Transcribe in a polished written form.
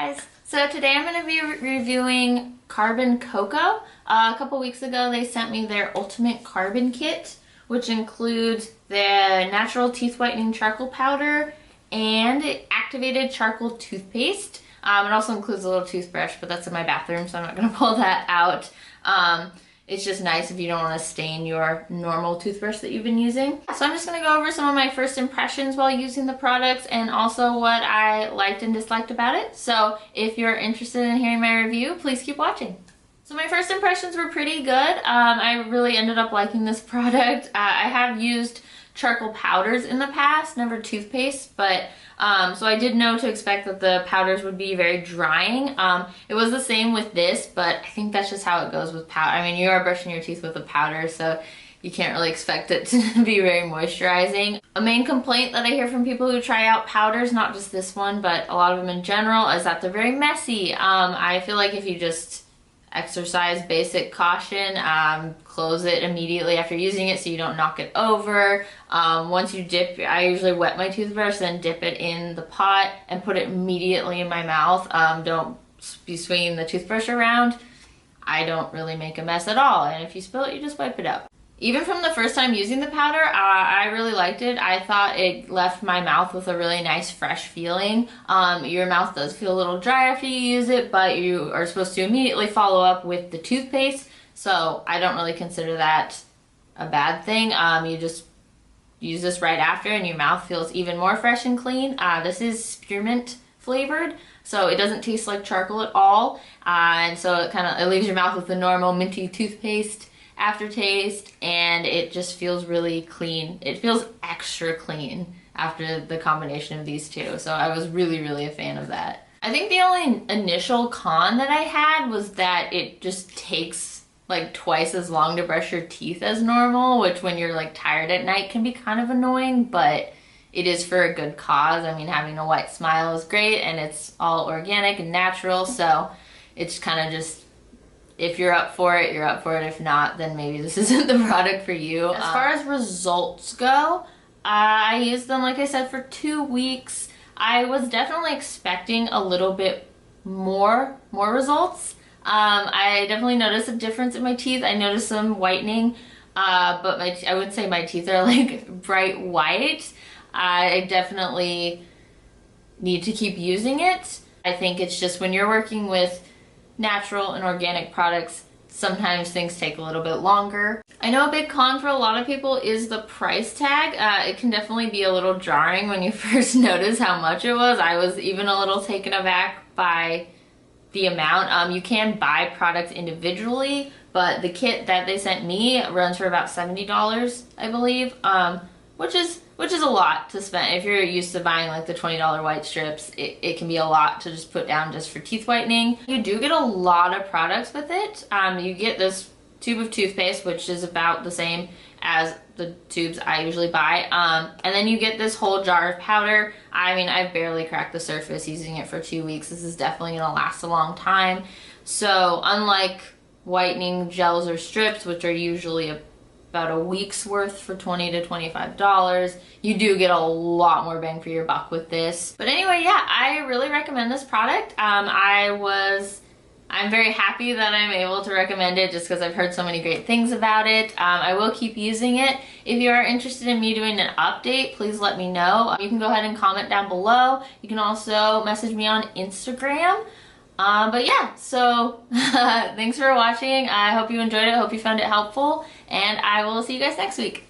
guys! So today I'm going to be reviewing Carbon Coco. A couple weeks ago they sent me their Ultimate Carbon Kit, which includes the natural teeth whitening charcoal powder and activated charcoal toothpaste. It also includes a little toothbrush, but that's in my bathroom, so I'm not going to pull that out. It's just nice if you don't want to stain your normal toothbrush that you've been using. So I'm just going to go over some of my first impressions while using the products and also what I liked and disliked about it. So if you're interested in hearing my review, please keep watching. So my first impressions were pretty good. I really ended up liking this product. I have used charcoal powders in the past, never toothpaste, but so I did know to expect that the powders would be very drying. It was the same with this, but I think that's just how it goes with powder. I mean, you are brushing your teeth with a powder, so you can't really expect it to be very moisturizing. A main complaint that I hear from people who try out powders, not just this one, but a lot of them in general, is that they're very messy. I feel like if you just exercise basic caution, close it immediately after using it so you don't knock it over. Once you dip, I usually wet my toothbrush, then dip it in the pot and put it immediately in my mouth. Don't be swinging the toothbrush around. I don't really make a mess at all, and if you spill it, you just wipe it up. Even from the first time using the powder, I really liked it. I thought it left my mouth with a really nice fresh feeling. Your mouth does feel a little dry after you use it, but you are supposed to immediately follow up with the toothpaste, so I don't really consider that a bad thing. You just use this right after and your mouth feels even more fresh and clean. This is spearmint flavored, so it doesn't taste like charcoal at all, and so it leaves your mouth with the normal minty toothpaste aftertaste, and it just feels really clean. It feels extra clean after the combination of these two, so I was really a fan of that. I think the only initial con that I had was that it just takes like twice as long to brush your teeth as normal, which when you're like tired at night can be kind of annoying, but it is for a good cause. I mean, having a white smile is great, and it's all organic and natural, so it's kind of just, if you're up for it, you're up for it. If not, then maybe this isn't the product for you. As far as results go, I used them, like I said, for 2 weeks. I was definitely expecting a little bit more results. I definitely noticed a difference in my teeth. I noticed some whitening, but I would say my teeth are like bright white. I definitely need to keep using it. I think it's just when you're working with natural and organic products, sometimes things take a little bit longer. I know a big con for a lot of people is the price tag. It can definitely be a little jarring when you first notice how much it was. I was even a little taken aback by the amount. You can buy products individually, but the kit that they sent me runs for about $70, I believe, which is a lot to spend. If you're used to buying like the $20 white strips, it can be a lot to just put down just for teeth whitening. You do get a lot of products with it. You get this tube of toothpaste, which is about the same as the tubes I usually buy. And then you get this whole jar of powder. I mean, I've barely cracked the surface using it for 2 weeks. This is definitely gonna last a long time. So unlike whitening gels or strips, which are usually about a week's worth for $20 to $25, you do get a lot more bang for your buck with this. But anyway, yeah, I really recommend this product. I'm very happy that I'm able to recommend it just because I've heard so many great things about it. I will keep using it. If you are interested in me doing an update, please let me know. You can go ahead and comment down below. You can also message me on Instagram. But yeah, so thanks for watching. I hope you enjoyed it. I hope you found it helpful, and I will see you guys next week.